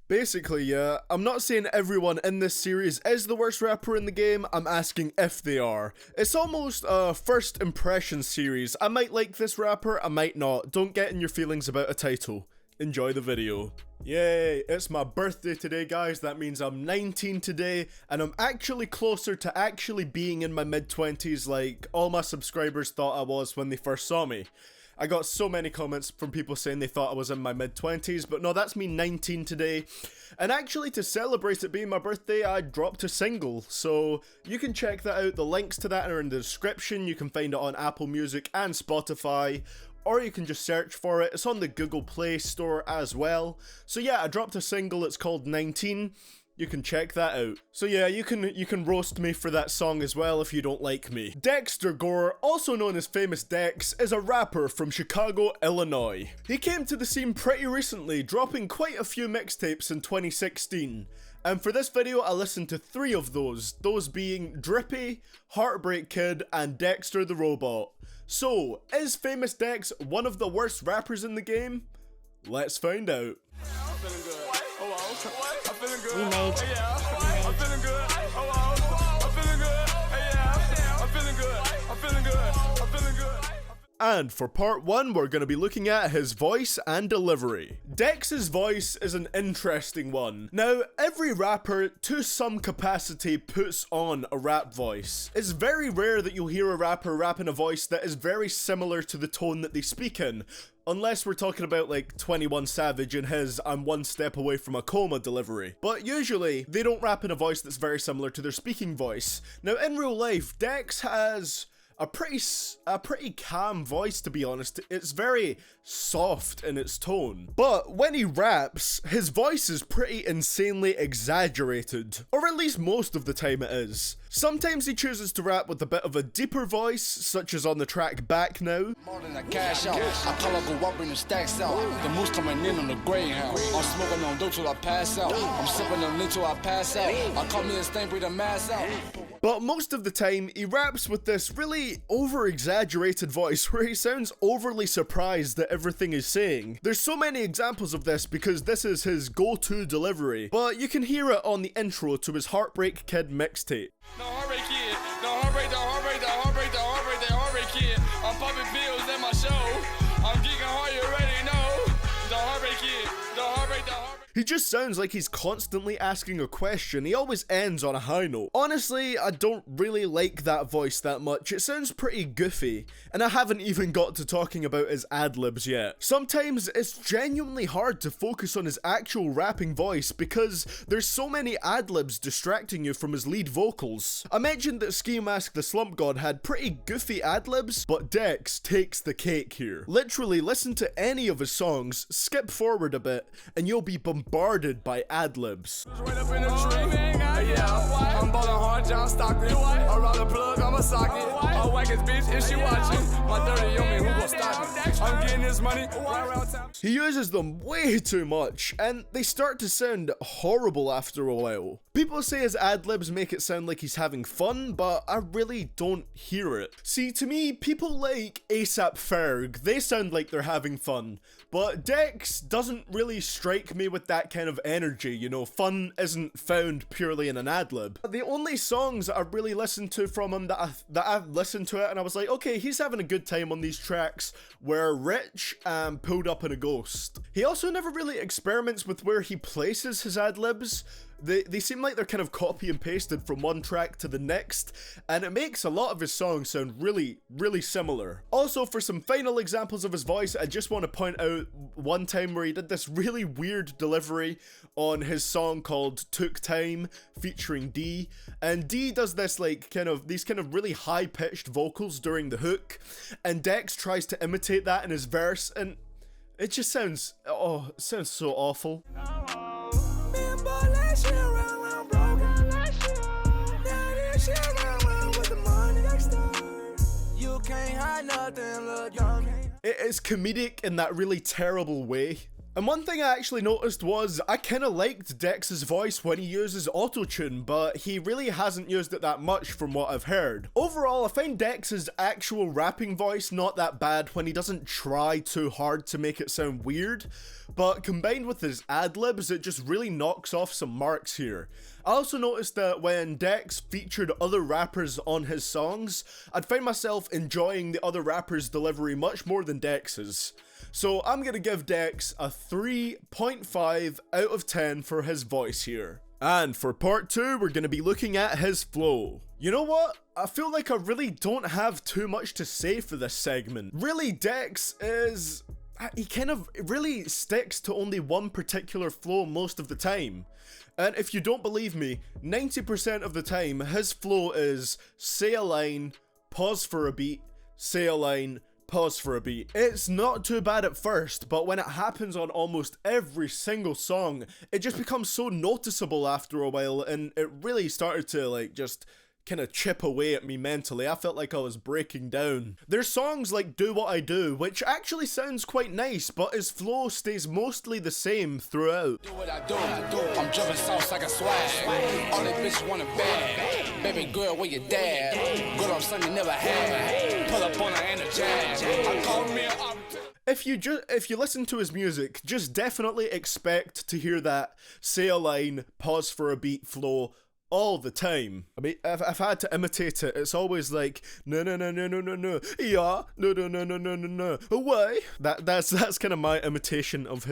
Basically, yeah, I'm not saying everyone in this series is the worst rapper in the game, I'm asking if they are. It's almost a first impression series. I might like this rapper, I might not. Don't get in your feelings about a title. Enjoy the video. Yay, it's my birthday today, guys. That means I'm 19 today, and I'm actually closer to actually being in my mid-20s like all my subscribers thought I was when they first saw me. I got so many comments from people saying they thought I was in my mid-20s, but no, that's me 19 today. And actually, to celebrate it being my birthday, I dropped a single, so you can check that out. The links to that are in the description. You can find it on Apple Music and Spotify, or you can just search for it. It's on the Google Play Store as well. So yeah, I dropped a single, it's called 19. You can check that out. So yeah, you can roast me for that song as well if you don't like me. Dexter Gore, also known as Famous Dex, is a rapper from Chicago, Illinois. He came to the scene pretty recently, dropping quite a few mixtapes in 2016. And for this video, I listened to 3 of those being Drippy, Heartbreak Kid, and Dexter the Robot. So, is Famous Dex one of the worst rappers in the game? Let's find out. I'm feeling good. I'm feeling good. We made it. I'm feeling good. I'm feeling good. I'm feeling good. I'm feeling good. I'm feeling good. And for part 1, we're going to be looking at his voice and delivery. Dex's voice is an interesting one. Now, every rapper, to some capacity, puts on a rap voice. It's very rare that you'll hear a rapper rap in a voice that is very similar to the tone that they speak in. Unless we're talking about like 21 Savage and his I'm one step away from a coma delivery. But usually, they don't rap in a voice that's very similar to their speaking voice. Now in real life, Dex has a pretty calm voice, to be honest. It's very soft in its tone. But when he raps, his voice is pretty insanely exaggerated. Or at least most of the time it is. Sometimes he chooses to rap with a bit of a deeper voice, such as on the track Back Now. More than a cash out. I call up, go up, bring the stacks out. The moose coming in on the Greyhound. I'm smoking on dope till I pass out. I'm sipping on lit till I pass out. I call me a stain, breathe a mass out. But most of the time, he raps with this really over-exaggerated voice where he sounds overly surprised at everything he's saying. There's so many examples of this because this is his go-to delivery, but you can hear it on the intro to his Heartbreak Kid mixtape. No heartbreak kid. No heartbreak, the heartbreak, the heartbreak, the heartbreak, the heartbreak kid. I'm popping pills at my show. I'm geeking hard, you already know. The heartbreak kid. The heartbreak, the heartbreak. He just sounds like he's constantly asking a question. He always ends on a high note. Honestly, I don't really like that voice that much. It sounds pretty goofy. And I haven't even got to talking about his ad-libs yet. Sometimes it's genuinely hard to focus on his actual rapping voice because there's so many ad-libs distracting you from his lead vocals. I mentioned that Mask the Slump God had pretty goofy ad-libs, but Dex takes the cake here. Literally, listen to any of his songs, skip forward a bit, and you'll be bombarded by ad-libs. Right up in the tree. Yeah, I'm ballin' hard, John Stockton. I roll the plug, I'm a socket. I whack his bitch if she watching. My dirty on me, who gon' stop me? I'm getting this money right around town. He uses them way too much, and they start to sound horrible after a while. People say his ad-libs make it sound like he's having fun, but I really don't hear it. See, to me, people like ASAP Ferg, they sound like they're having fun, but Dex doesn't really strike me with that kind of energy, you know, fun isn't found purely in an ad-lib. The only songs I really listened to from him that I've listened to it and I was like, okay, he's having a good time on these tracks, were Rich and Pulled Up in a Ghost. He also never really experiments with where he places his ad-libs. They seem like they're kind of copy and pasted from one track to the next, and it makes a lot of his songs sound really, really similar. Also, for some final examples of his voice, I just want to point out one time where he did this really weird delivery on his song called Took Time, featuring D, and D does this like these really high-pitched vocals during the hook, and Dex tries to imitate that in his verse, and it just sounds, oh, it sounds so awful. It is comedic in that really terrible way. And one thing I actually noticed was I kinda liked Dex's voice when he uses autotune, but he really hasn't used it that much from what I've heard. Overall, I find Dex's actual rapping voice not that bad when he doesn't try too hard to make it sound weird, but combined with his ad-libs, it just really knocks off some marks here. I also noticed that when Dex featured other rappers on his songs, I'd find myself enjoying the other rappers' delivery much more than Dex's. So I'm gonna give Dex a 3.5 out of 10 for his voice here. And for part 2, we're gonna be looking at his flow. You know what? I feel like I really don't have too much to say for this segment. Really, Dex is... he kind of really sticks to only one particular flow most of the time. And if you don't believe me, 90% of the time, his flow is say a line, pause for a beat, say a line, pause for a beat. It's not too bad at first, but when it happens on almost every single song, it just becomes so noticeable after a while, and it really started to like just kind of chip away at me mentally. I felt like I was breaking down. There's songs like Do What I Do, which actually sounds quite nice, but his flow stays mostly the same throughout. Do what I do. I'm jumping sauce like a swag. All these bitches want a bag. Baby girl, where your dad? Good on something you never had. Pull up on her and a jag. I call me up. If you listen to his music, just definitely expect to hear that say a line, pause for a beat flow all the time. I mean, if I had to imitate it, it's always like no, yeah, no, why? That's kind of my imitation of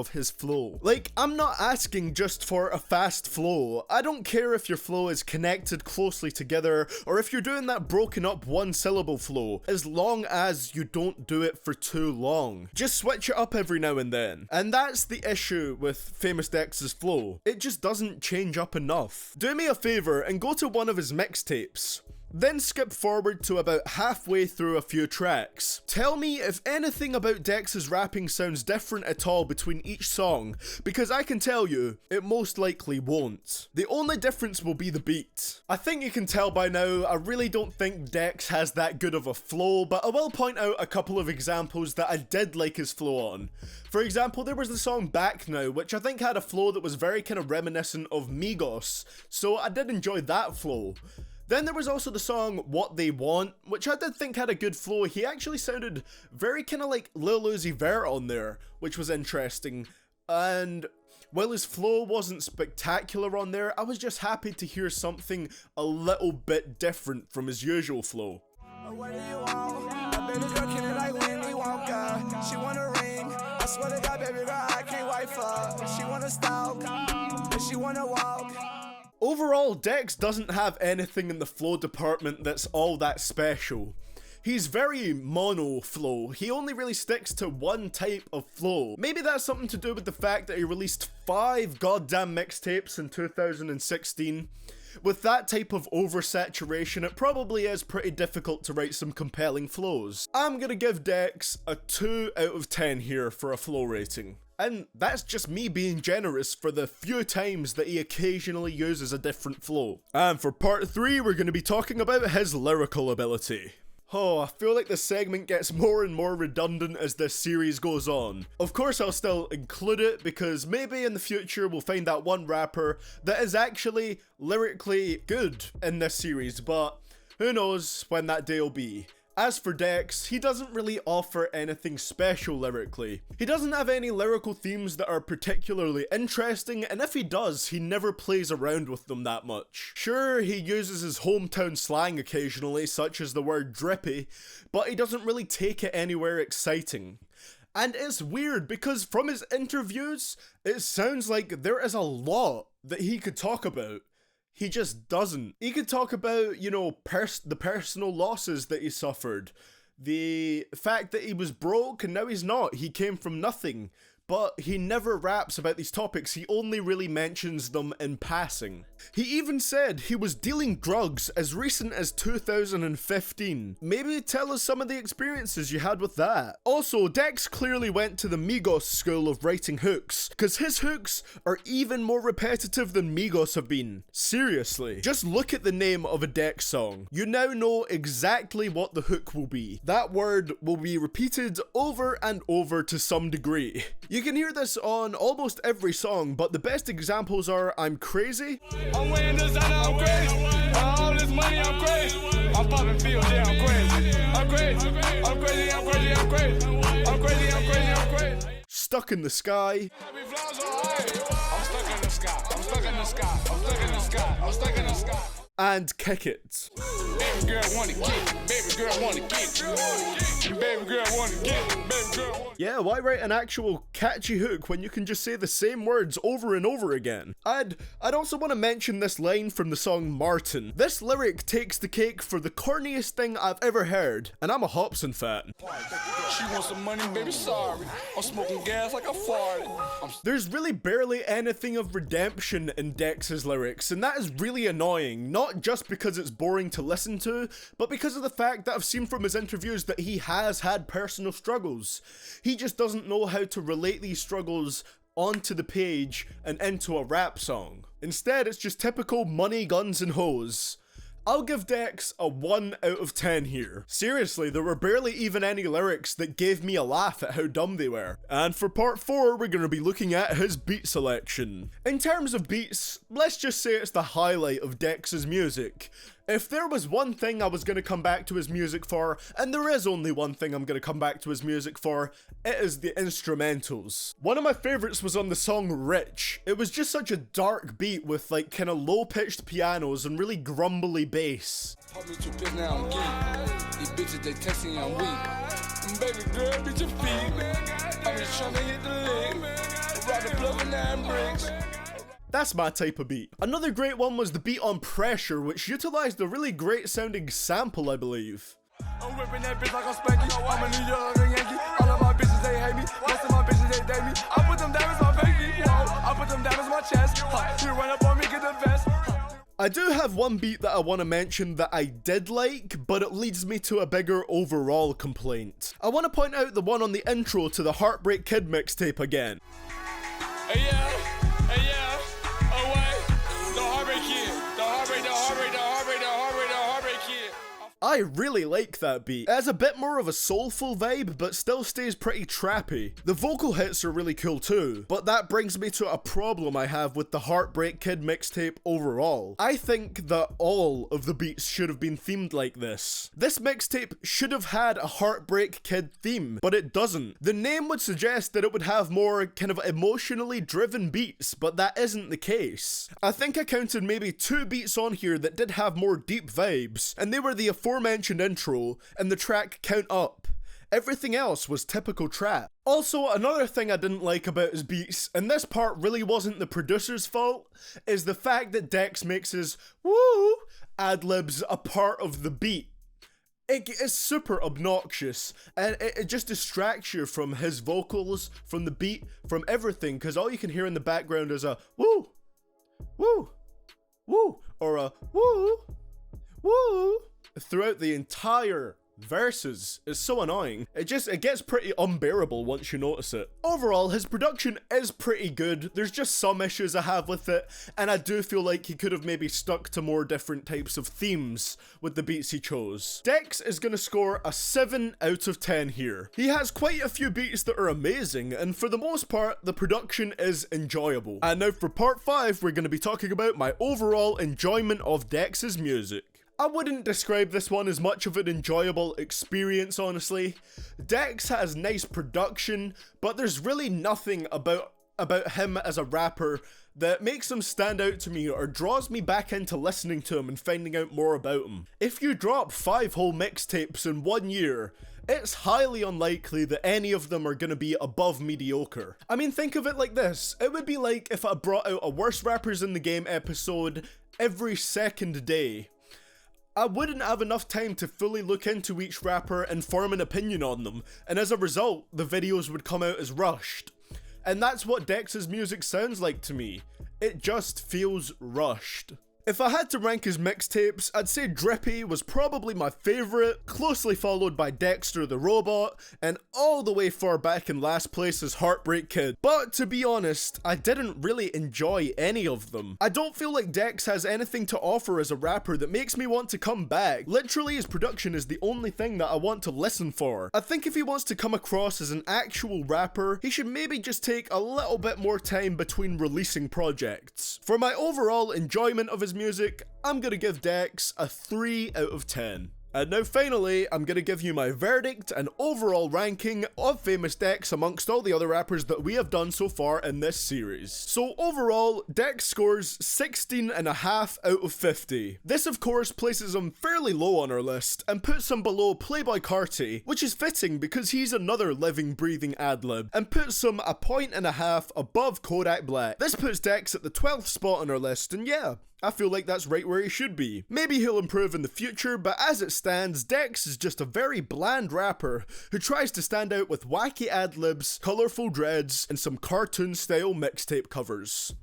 his flow. Like, I'm not asking just for a fast flow. I don't care if your flow is connected closely together or if you're doing that broken up one syllable flow, as long as you don't do it for too long. Just switch it up every now and then. And that's the issue with Famous Dex's flow. It just doesn't change up enough. Do me a favor and go to one of his mixtapes. Then skip forward to about halfway through a few tracks. Tell me if anything about Dex's rapping sounds different at all between each song, because I can tell you, it most likely won't. The only difference will be the beat. I think you can tell by now, I really don't think Dex has that good of a flow, but I will point out a couple of examples that I did like his flow on. For example, there was the song Back Now, which I think had a flow that was very kind of reminiscent of Migos, so I did enjoy that flow. Then there was also the song What They Want, which I did think had a good flow. He actually sounded very kind of like Lil Uzi Vert on there, which was interesting. And while his flow wasn't spectacular on there, I was just happy to hear something a little bit different from his usual flow. What do you want? A baby girl killing like Wendy Wonka. She want a ring. I swear to God, baby girl, I can't wife her. She want to stalk, and she want to walk. Overall, Dex doesn't have anything in the flow department that's all that special. He's very mono flow. He only really sticks to one type of flow. Maybe that's something to do with the fact that he released 5 goddamn mixtapes in 2016. With that type of oversaturation, it probably is pretty difficult to write some compelling flows. I'm gonna give Dex a 2 out of 10 here for a flow rating. And that's just me being generous for the few times that he occasionally uses a different flow. And for part 3, we're going to be talking about his lyrical ability. Oh, I feel like this segment gets more and more redundant as this series goes on. Of course, I'll still include it because maybe in the future we'll find that one rapper that is actually lyrically good in this series, but who knows when that day will be. As for Dex, he doesn't really offer anything special lyrically. He doesn't have any lyrical themes that are particularly interesting, and if he does, he never plays around with them that much. Sure, he uses his hometown slang occasionally, such as the word drippy, but he doesn't really take it anywhere exciting. And it's weird because from his interviews, it sounds like there is a lot that he could talk about. He just doesn't. He could talk about, you know, the personal losses that he suffered. The fact that he was broke and now he's not. He came from nothing. But he never raps about these topics, he only really mentions them in passing. He even said he was dealing drugs as recent as 2015. Maybe tell us some of the experiences you had with that. Also, Dex clearly went to the Migos school of writing hooks, because his hooks are even more repetitive than Migos have been. Seriously. Just look at the name of a Dex song. You now know exactly what the hook will be. That word will be repeated over and over to some degree. You You can hear this on almost every song, but the best examples are I'm Crazy. I'm wearing designer, I'm crazy. All this money, I'm crazy. I'm popping pills, yeah, I'm crazy. I'm crazy, I'm crazy, I'm crazy, I'm crazy. I'm crazy, I'm crazy, I'm crazy. Stuck in the Sky. I'm stuck in the sky, I'm stuck in the sky, I'm stuck in the sky, I'm stuck in the sky. And Kick It. Baby girl wanna get, baby girl wanna get, baby girl wanna get, baby girl wanna. Yeah, why write an actual catchy hook when you can just say the same words over and over again? I'd also want to mention this line from the song Martin. This lyric takes the cake for the corniest thing I've ever heard, and I'm a Hobson fan. She wants some money, baby, sorry. I'm smoking gas like I farted. There's really barely anything of redemption in Dex's lyrics, and that is really annoying, not just because it's boring to listen to, but because of the fact that I've seen from his interviews that he has had personal struggles. He just doesn't know how to relate these struggles onto the page and into a rap song. Instead, it's just typical money, guns, and hoes. I'll give Dex a 1 out of 10 here. Seriously, there were barely even any lyrics that gave me a laugh at how dumb they were. And for part 4, we're going to be looking at his beat selection. In terms of beats, let's just say it's the highlight of Dex's music. If there was one thing I was going to come back to his music for, and there is only one thing I'm going to come back to his music for, it is the instrumentals. One of my favorites was on the song Rich. It was just such a dark beat with like kind of low-pitched pianos and really grumbly bass. Pop me 2 pills now, I'm geek. These bitches, they texting, I'm weak. Baby girl, bitch, your feet. I'm just trying to hit the lick. Ride the plug with 9 bricks. That's my type of beat. Another great one was the beat on Pressure, which utilized a really great sounding sample, I believe. I'm whipping that bitch like I'm Spanky. I'm a New York Yankee. All of my bitches, they hate me. Most of my bitches, they date me. I put them diamonds on baby. I put them diamonds on my chest. You run up on me, get the vest. I do have one beat that I want to mention that I did like, but it leads me to a bigger overall complaint. I want to point out the one on the intro to the Heartbreak Kid mixtape again. Hey yeah, hey yeah. I really like that beat. It has a bit more of a soulful vibe, but still stays pretty trappy. The vocal hits are really cool too, but that brings me to a problem I have with the Heartbreak Kid mixtape overall. I think that all of the beats should have been themed like this. This mixtape should have had a Heartbreak Kid theme, but it doesn't. The name would suggest that it would have more kind of emotionally driven beats, but that isn't the case. I think I counted maybe 2 beats on here that did have more deep vibes, and they were the aforementioned intro and the track Count Up. Everything else was typical trap. Also, another thing I didn't like about his beats, and this part really wasn't the producer's fault, is the fact that Dex makes his woo ad-libs a part of the beat. It is super obnoxious, and it just distracts you from his vocals, from the beat, from everything, because all you can hear in the background is a woo, woo, woo, or a woo, woo, throughout the entire verses. Is so annoying. It gets pretty unbearable once you notice it. Overall, his production is pretty good. There's just some issues I have with it, and I do feel like he could have maybe stuck to more different types of themes with the beats he chose. Dex is gonna score a 7 out of 10 here. He has quite a few beats that are amazing, and for the most part, the production is enjoyable. And now for part 5, we're gonna be talking about my overall enjoyment of Dex's music. I wouldn't describe this one as much of an enjoyable experience, honestly. Dex has nice production, but there's really nothing about him as a rapper that makes him stand out to me or draws me back into listening to him and finding out more about him. If you drop 5 whole mixtapes in 1 year, it's highly unlikely that any of them are gonna be above mediocre. I mean, think of it like this. It would be like if I brought out a Worst Rappers in the Game episode every second day. I wouldn't have enough time to fully look into each rapper and form an opinion on them, and as a result, the videos would come out as rushed. And that's what Dex's music sounds like to me. It just feels rushed. If I had to rank his mixtapes, I'd say Drippy was probably my favourite, closely followed by Dexter the Robot, and all the way far back in last place is Heartbreak Kid. But to be honest, I didn't really enjoy any of them. I don't feel like Dex has anything to offer as a rapper that makes me want to come back. Literally, his production is the only thing that I want to listen for. I think if he wants to come across as an actual rapper, he should maybe just take a little bit more time between releasing projects. For my overall enjoyment of his music, I'm gonna give Dex a 3 out of 10. And now finally, I'm gonna give you my verdict and overall ranking of Famous Dex amongst all the other rappers that we have done so far in this series. So overall, Dex scores 16.5 out of 50. This of course places him fairly low on our list and puts him below Playboi Carti, which is fitting because he's another living, breathing ad-lib, and puts him a 1.5 above Kodak Black. This puts Dex at the 12th spot on our list, and yeah, I feel like that's right where he should be. Maybe he'll improve in the future, but as it stands, Dex is just a very bland rapper who tries to stand out with wacky ad-libs, colourful dreads, and some cartoon-style mixtape covers.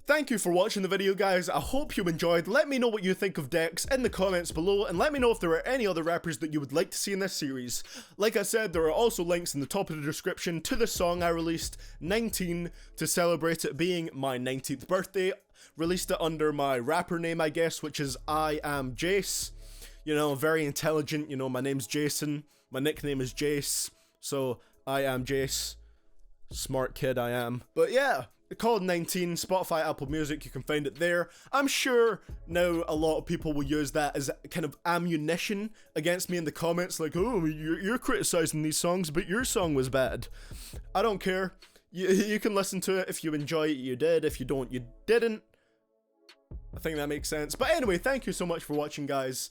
Thank you for watching the video, guys. I hope you enjoyed. Let me know what you think of Dex in the comments below, and let me know if there are any other rappers that you would like to see in this series. Like I said, there are also links in the top of the description to the song I released, 19, to celebrate it being my 19th birthday. Released it under my rapper name, I guess, which is IAmJayce. You know, very intelligent. You know, my name's Jason. My nickname is Jace. So, IAmJayce. Smart kid I am. But yeah, called 19, Spotify, Apple Music, you can find it there. I'm sure now a lot of people will use that as kind of ammunition against me in the comments, like, oh, you're criticizing these songs, but your song was bad. I don't care. You can listen to it. If you enjoy it, you did. If you don't, you didn't. I think that makes sense. But anyway, thank you so much for watching, guys.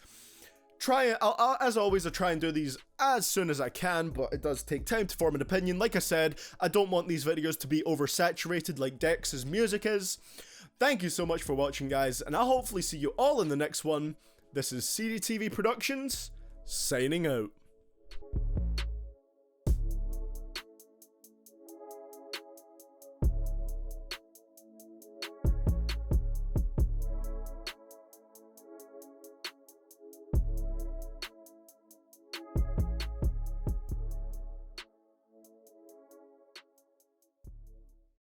As always, I try and do these as soon as I can, but it does take time to form an opinion. Like I said, I don't want these videos to be oversaturated like Dex's music is. Thank you so much for watching, guys, and I'll hopefully see you all in the next one. This is CDTVProductions, signing out.